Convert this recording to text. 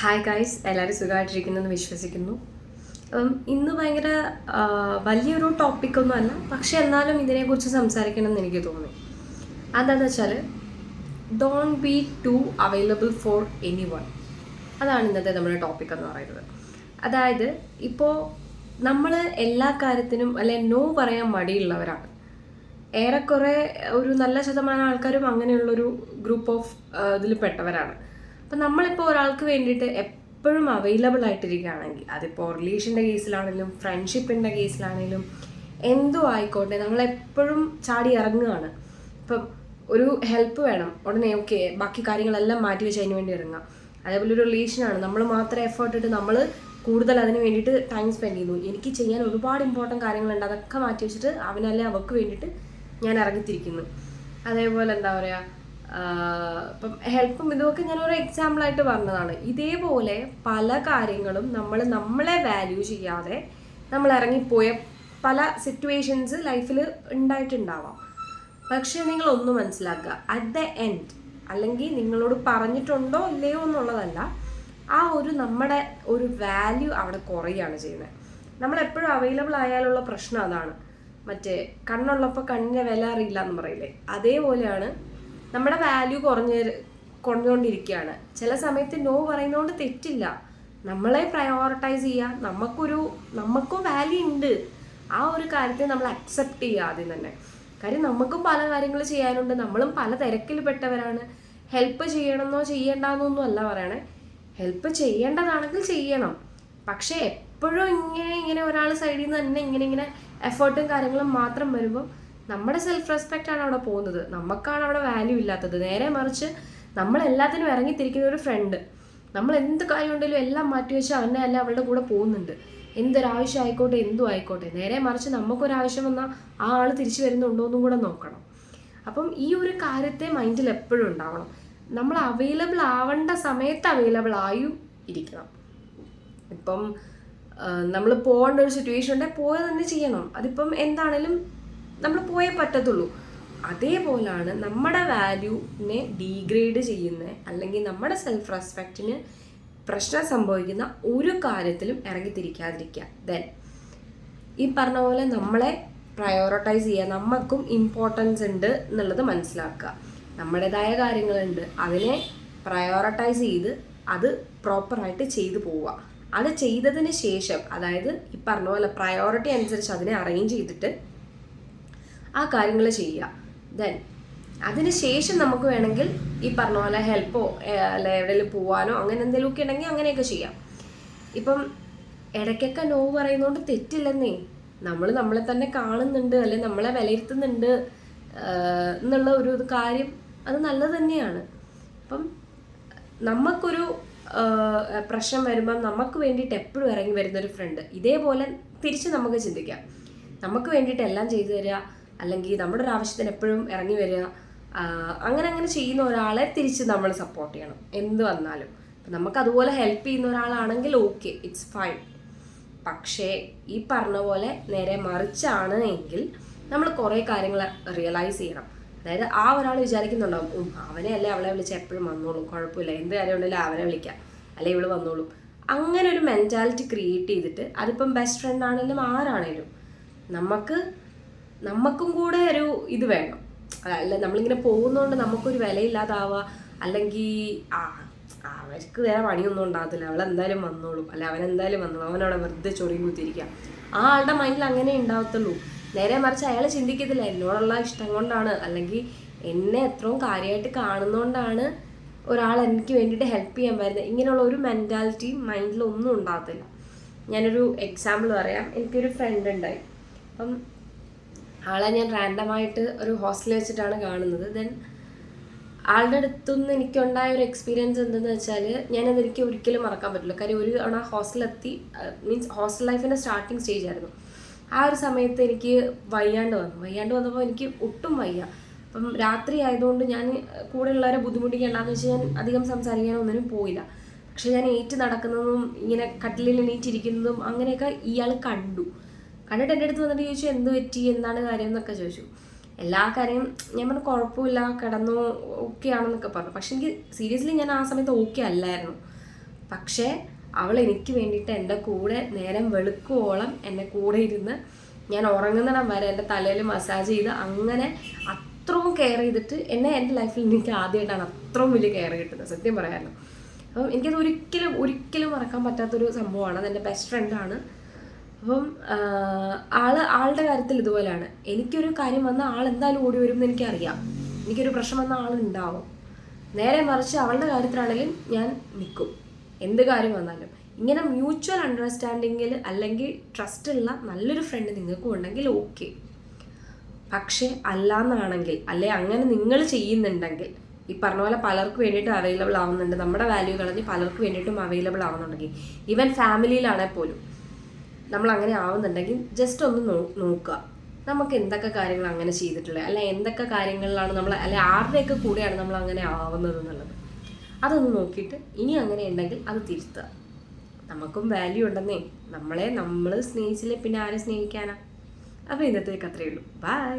Hi guys, എല്ലാവരും സുഖമായിട്ടിരിക്കുന്നു എന്ന് വിശ്വസിക്കുന്നു. ഇന്ന് ഭയങ്കര വലിയൊരു ടോപ്പിക്കൊന്നും അല്ല, പക്ഷെ എന്നാലും ഇതിനെക്കുറിച്ച് സംസാരിക്കണം എന്ന് എനിക്ക് തോന്നി. അതെന്താണെന്ന് വെച്ചാൽ don't be too available for anyone. അതാണ് ഇന്നത്തെ നമ്മുടെ ടോപ്പിക് എന്ന് പറയുന്നത്. അതായത് ഇപ്പോൾ നമ്മൾ എല്ലാ കാര്യത്തിനും നോ പറയാൻ മടിയുള്ളവരാണ്. ഏറെക്കുറെ ഒരു നല്ല ശതമാനം ആൾക്കാരും അങ്ങനെയുള്ളൊരു ഗ്രൂപ്പ് ഓഫ് ഇതിൽ പെട്ടവരാണ്. അപ്പം നമ്മളിപ്പോൾ ഒരാൾക്ക് വേണ്ടിയിട്ട് എപ്പോഴും അവൈലബിൾ ആയിട്ടിരിക്കുകയാണെങ്കിൽ, അതിപ്പോൾ റിലേഷൻ്റെ കേസിലാണെങ്കിലും ഫ്രണ്ട്ഷിപ്പിൻ്റെ കേസിലാണെങ്കിലും എന്തോ ആയിക്കോട്ടെ, നമ്മളെപ്പോഴും ചാടി ഇറങ്ങുകയാണ്. ഇപ്പം ഒരു ഹെൽപ്പ് വേണം, ഉടനെ ഓക്കെ ബാക്കി കാര്യങ്ങളെല്ലാം മാറ്റി വെച്ച് അതിന് വേണ്ടി ഇറങ്ങാം. അതേപോലെ ഒരു റിലേഷനാണ്, നമ്മൾ മാത്രം എഫേർട്ട് ഇട്ട് നമ്മൾ കൂടുതൽ അതിന് വേണ്ടിയിട്ട് ടൈം സ്പെൻഡ് ചെയ്യുന്നു. എനിക്ക് ചെയ്യാൻ ഒരുപാട് ഇമ്പോർട്ടൻറ്റ് കാര്യങ്ങളുണ്ട്, അതൊക്കെ മാറ്റി വെച്ചിട്ട് അവനല്ലേ അവൾക്ക് വേണ്ടിയിട്ട് ഞാൻ ഇറങ്ങിത്തിരിക്കുന്നു. അതേപോലെ എന്താ പറയുക, ഇപ്പം ഹെൽപ്പും ഇതുമൊക്കെ ഞാനൊരു എക്സാമ്പിളായിട്ട് പറഞ്ഞതാണ്. ഇതേപോലെ പല കാര്യങ്ങളും നമ്മളെ വാല്യൂ ചെയ്യാതെ നമ്മൾ ഇറങ്ങിപ്പോയ പല സിറ്റുവേഷൻസ് ലൈഫിൽ ഉണ്ടായിട്ടുണ്ടാവാം. പക്ഷേ നിങ്ങളൊന്നും മനസ്സിലാക്കുക, അറ്റ് ദ എൻഡ്, അല്ലെങ്കിൽ നിങ്ങളോട് പറഞ്ഞിട്ടുണ്ടോ ഇല്ലയോ എന്നുള്ളതല്ല, ആ ഒരു നമ്മുടെ ഒരു വാല്യൂ അവിടെ കുറയുകയാണ് ചെയ്യുന്നത്. നമ്മളെപ്പോഴും അവൈലബിൾ ആയാലുള്ള പ്രശ്നം അതാണ്. മറ്റേ കണ്ണുള്ളപ്പോൾ കണ്ണിൻ്റെ വില അറിയില്ല എന്ന് പറയില്ലേ, അതേപോലെയാണ് നമ്മുടെ വാല്യൂ കുറഞ്ഞുകൊണ്ടിരിക്കുകയാണ്. ചില സമയത്ത് നോ പറയുന്നതുകൊണ്ട് തെറ്റില്ല, നമ്മളെ പ്രയോറിറ്റൈസ് ചെയ്യുക, നമുക്കും വാല്യൂ ഉണ്ട്, ആ ഒരു കാര്യത്തെ നമ്മൾ അക്സെപ്റ്റ് ചെയ്യുക ആദ്യം തന്നെ. കാര്യം നമുക്കും പല കാര്യങ്ങൾ ചെയ്യാനുണ്ട്, നമ്മളും പല തിരക്കിൽ പെട്ടവരാണ്. ഹെൽപ്പ് ചെയ്യണമെന്നോ ചെയ്യേണ്ടെന്നൊന്നും അല്ല പറയണേ, ഹെൽപ്പ് ചെയ്യേണ്ടതാണെങ്കിൽ ചെയ്യണം. പക്ഷേ എപ്പോഴും ഇങ്ങനെ ഒരാൾ സൈഡിൽ നിന്ന് തന്നെ ഇങ്ങനെ എഫേർട്ടും കാര്യങ്ങളും മാത്രം വരുമ്പോൾ നമ്മുടെ സെൽഫ് റെസ്പെക്റ്റ് ആണ് അവിടെ പോകുന്നത്, നമുക്കാണ് അവിടെ വാല്യൂ ഇല്ലാത്തത്. നേരെ മറിച്ച് നമ്മളെല്ലാത്തിനും ഇറങ്ങിത്തിരിക്കുന്ന ഒരു ഫ്രണ്ട്, നമ്മൾ എന്ത് കാര്യം ഉണ്ടെങ്കിലും എല്ലാം മാറ്റി വെച്ച് അവനെ അല്ല അവളുടെ കൂടെ പോകുന്നുണ്ട്. എന്തൊരാവശ്യം ആയിക്കോട്ടെ, എന്തും ആയിക്കോട്ടെ. നേരെ മറിച്ച് നമുക്കൊരാവശ്യം വന്നാൽ ആ ആൾ തിരിച്ചു വരുന്നുണ്ടോ എന്നും കൂടെ നോക്കണം. അപ്പം ഈ ഒരു കാര്യത്തെ മൈൻഡിൽ എപ്പോഴും ഉണ്ടാവണം. നമ്മൾ അവൈലബിൾ ആവേണ്ട സമയത്ത് അവൈലബിൾ ആയും ഇരിക്കണം. ഇപ്പം നമ്മൾ പോകേണ്ട ഒരു സിറ്റുവേഷൻ ഉണ്ടെങ്കിൽ പോയ തന്നെ ചെയ്യണം. അതിപ്പം എന്താണേലും നമ്മൾ പോയേ പറ്റത്തുള്ളൂ. അതേപോലാണ് നമ്മുടെ വാല്യൂവിനെ ഡീഗ്രേഡ് ചെയ്യുന്ന, അല്ലെങ്കിൽ നമ്മുടെ സെൽഫ് റെസ്പെക്റ്റിന് പ്രശ്നം സംഭവിക്കുന്ന ഒരു കാര്യത്തിലും ഇറങ്ങിത്തിരിക്കാതിരിക്കുക. ദെൻ ഈ പറഞ്ഞ പോലെ നമ്മളെ പ്രയോറിറ്റൈസ് ചെയ്യുക, നമുക്കും ഇമ്പോർട്ടൻസ് ഉണ്ട് എന്നുള്ളത് മനസ്സിലാക്കുക. നമ്മുടേതായ കാര്യങ്ങളുണ്ട്, അതിനെ പ്രയോറിറ്റൈസ് ചെയ്ത് അത് പ്രോപ്പറായിട്ട് ചെയ്തു പോവുക. അത് ചെയ്തതിന് ശേഷം, അതായത് ഈ പറഞ്ഞ പോലെ പ്രയോറിറ്റി അനുസരിച്ച് അതിനെ അറേഞ്ച് ചെയ്തിട്ട് ആ കാര്യങ്ങൾ ചെയ്യുക. ദെൻ അതിന് ശേഷം നമുക്ക് വേണമെങ്കിൽ ഈ പറഞ്ഞ പോലെ ഹെൽപ്പോ അല്ലെ എവിടെയെങ്കിലും പോവാനോ അങ്ങനെ എന്തെങ്കിലുമൊക്കെ ഉണ്ടെങ്കിൽ അങ്ങനെയൊക്കെ ചെയ്യാം. ഇപ്പം ഇടയ്ക്കൊക്കെ നോ പറയുന്നതുകൊണ്ട് തെറ്റില്ലെന്നേ. നമ്മളെ തന്നെ കാണുന്നുണ്ട്, അല്ലെങ്കിൽ നമ്മളെ വിലയിരുത്തുന്നുണ്ട് എന്നുള്ള ഒരു കാര്യം, അത് നല്ലത് തന്നെയാണ്. അപ്പം നമുക്കൊരു പ്രശ്നം വരുമ്പം നമുക്ക് വേണ്ടിയിട്ട് എപ്പോഴും ഇറങ്ങി വരുന്നൊരു ഫ്രണ്ട്, ഇതേപോലെ തിരിച്ച് നമുക്ക് ചിന്തിക്കാം. നമുക്ക് വേണ്ടിയിട്ട് എല്ലാം ചെയ്തു തരിക, അല്ലെങ്കിൽ നമ്മുടെ ഒരു ആവശ്യത്തിന് എപ്പോഴും ഇറങ്ങി വരിക, അങ്ങനെ ചെയ്യുന്ന ഒരാളെ തിരിച്ച് നമ്മൾ സപ്പോർട്ട് ചെയ്യണം എന്ത് വന്നാലും. അപ്പം നമുക്കതുപോലെ ഹെൽപ്പ് ചെയ്യുന്ന ഒരാളാണെങ്കിൽ ഓക്കെ, ഇറ്റ്സ് ഫൈൻ. പക്ഷേ ഈ പറഞ്ഞ പോലെ നേരെ മറിച്ചാണ് എങ്കിൽ നമ്മൾ കുറേ കാര്യങ്ങൾ റിയലൈസ് ചെയ്യണം. അതായത് ആ ഒരാൾ വിചാരിക്കുന്നുണ്ടാവും, അവനെ അല്ലേ അവളെ വിളിച്ച് എപ്പോഴും വന്നോളും, കുഴപ്പമില്ല, എന്ത് കാര്യം ഉണ്ടെങ്കിലും അവനെ വിളിക്കാം, അല്ലെ ഇവള് വന്നോളും. അങ്ങനെ ഒരു മെൻറ്റാലിറ്റി ക്രിയേറ്റ് ചെയ്തിട്ട്, അതിപ്പം ബെസ്റ്റ് ഫ്രണ്ട് ആണെങ്കിലും ആരാണേലും, നമുക്കും കൂടെ ഒരു ഇത് വേണം. അല്ല നമ്മളിങ്ങനെ പോകുന്നതുകൊണ്ട് നമുക്കൊരു വിലയില്ലാതാവുക, അല്ലെങ്കിൽ അവർക്ക് വേറെ പണിയൊന്നും ഉണ്ടാകത്തില്ല, അവളെന്തായാലും വന്നോളും, അല്ല അവനെന്തായാലും വന്നോളും, അവനവിടെ വെറുതെ ചൊറിയും കുത്തിയിരിക്കാം, ആ ആളുടെ മൈൻഡിൽ അങ്ങനെ ഉണ്ടാവത്തുള്ളൂ. നേരെ മറിച്ച് അയാൾ ചിന്തിക്കത്തില്ല, എന്നോടുള്ള ഇഷ്ടം കൊണ്ടാണ്, അല്ലെങ്കിൽ എന്നെ എത്രയും കാര്യമായിട്ട് കാണുന്നതുകൊണ്ടാണ് ഒരാൾ എനിക്ക് വേണ്ടിയിട്ട് ഹെൽപ്പ് ചെയ്യാൻ വരുന്നത്. ഇങ്ങനെയുള്ള ഒരു മെൻറ്റാലിറ്റി മൈൻഡിലൊന്നും ഉണ്ടാകത്തില്ല. ഞാനൊരു എക്സാമ്പിൾ പറയാം. എനിക്കൊരു ഫ്രണ്ട് ഉണ്ടായി. അപ്പം ആളെ ഞാൻ റാൻഡമായിട്ട് ഒരു ഹോസ്റ്റലിൽ വെച്ചിട്ടാണ് കാണുന്നത്. ദെൻ ആളുടെ അടുത്തുനിന്ന് എനിക്കുണ്ടായ ഒരു എക്സ്പീരിയൻസ് എന്തെന്ന് വെച്ചാൽ, എനിക്ക് ഒരിക്കലും മറക്കാൻ പറ്റില്ല. കാര്യം ഒരു തവണ ഹോസ്റ്റലിലെത്തി, മീൻസ് ഹോസ്റ്റൽ ലൈഫിൻ്റെ സ്റ്റാർട്ടിങ് സ്റ്റേജ് ആയിരുന്നു. ആ ഒരു സമയത്ത് എനിക്ക് വയ്യാണ്ട് വന്നപ്പോൾ എനിക്ക് ഒട്ടും വയ്യ. അപ്പം രാത്രി ആയതുകൊണ്ട് ഞാൻ കൂടെ ഉള്ളവരെ ബുദ്ധിമുട്ടിക്കേണ്ടെന്ന് വെച്ച് ഞാൻ അധികം സംസാരിക്കാനോ ഒന്നിനും പോയില്ല. പക്ഷെ ഞാൻ നടക്കുന്നതും ഇങ്ങനെ കട്ടിലിൽ എണീറ്റിരിക്കുന്നതും അങ്ങനെയൊക്കെ ഇയാൾ കണ്ടിട്ട് എൻ്റെ അടുത്ത് വന്നിട്ട് ചോദിച്ചു, എന്ത് പറ്റി, എന്താണ് കാര്യം എന്നൊക്കെ ചോദിച്ചു. എല്ലാ കാര്യം ഞാൻ പറഞ്ഞു കുഴപ്പമില്ല, കിടന്നു, ഓക്കെ ആണെന്നൊക്കെ പറഞ്ഞു. പക്ഷെ എനിക്ക് സീരിയസ്ലി ഞാൻ ആ സമയത്ത് ഓക്കെ അല്ലായിരുന്നു. പക്ഷേ അവൾ എനിക്ക് വേണ്ടിയിട്ട് എൻ്റെ കൂടെ നേരം വെളുക്കുവോളം എൻ്റെ കൂടെ ഇരുന്ന് ഞാൻ ഉറങ്ങുന്നിടം വരെ എൻ്റെ തലയിൽ മസാജ് ചെയ്ത് അങ്ങനെ അത്രയും കെയർ ചെയ്തിട്ട് എന്നെ എൻ്റെ ലൈഫിൽ എനിക്ക് ആദ്യമായിട്ടാണ് അത്രയും വലിയ കെയർ കിട്ടുന്നത്, സത്യം പറയാമല്ലോ. അപ്പം എനിക്കത് ഒരിക്കലും മറക്കാൻ പറ്റാത്തൊരു സംഭവമാണ്. അതെൻ്റെ ബെസ്റ്റ് ഫ്രണ്ടാണ്. അപ്പം ആളുടെ കാര്യത്തിൽ ഇതുപോലെയാണ്. എനിക്കൊരു കാര്യം വന്നാൽ ആൾ എന്തായാലും ഓടി വരും എന്ന് എനിക്കറിയാം. എനിക്കൊരു പ്രശ്നം വന്നാൽ ആളുണ്ടാവും. നേരെ മറിച്ച് അവളുടെ കാര്യത്തിലാണെങ്കിലും ഞാൻ നിൽക്കും, എന്ത് കാര്യം വന്നാലും. ഇങ്ങനെ മ്യൂച്വൽ അണ്ടർസ്റ്റാൻഡിങ്ങിൽ അല്ലെങ്കിൽ ട്രസ്റ്റുള്ള നല്ലൊരു ഫ്രണ്ട് നിങ്ങൾക്കും ഉണ്ടെങ്കിൽ ഓക്കെ. പക്ഷേ അല്ലാന്നാണെങ്കിൽ, അല്ലെ അങ്ങനെ നിങ്ങൾ ചെയ്യുന്നുണ്ടെങ്കിൽ, ഈ പറഞ്ഞ പോലെ പലർക്ക് വേണ്ടിയിട്ടും അവൈലബിൾ ആവുന്നുണ്ട്, നമ്മുടെ വാല്യൂ കളഞ്ഞ് പലർക്ക് വേണ്ടിയിട്ടും അവൈലബിൾ ആവുന്നുണ്ടെങ്കിൽ, ഈവൻ ഫാമിലിയിലാണെങ്കിൽ പോലും നമ്മൾ അങ്ങനെ ആവുന്നുണ്ടെങ്കിൽ ജസ്റ്റ് ഒന്ന് നോക്കുക നമുക്ക് എന്തൊക്കെ കാര്യങ്ങൾ അങ്ങനെ ചെയ്തിട്ടുള്ളത്, അല്ല എന്തൊക്കെ കാര്യങ്ങളിലാണ് നമ്മൾ, അല്ലെ ആരുടെയൊക്കെ കൂടെയാണ് നമ്മൾ അങ്ങനെ ആവുന്നത് എന്നുള്ളത്. അതൊന്ന് നോക്കിയിട്ട് ഇനി അങ്ങനെ ഉണ്ടെങ്കിൽ അത് തിരുത്തുക. നമുക്കും വാല്യൂ ഉണ്ടെന്നേ, നമ്മൾ സ്നേഹിച്ചില്ലേ പിന്നെ ആരെ സ്നേഹിക്കാനാ. അപ്പോൾ ഇന്നത്തേക്ക് അത്രയേ ഉള്ളൂ. ബൈ.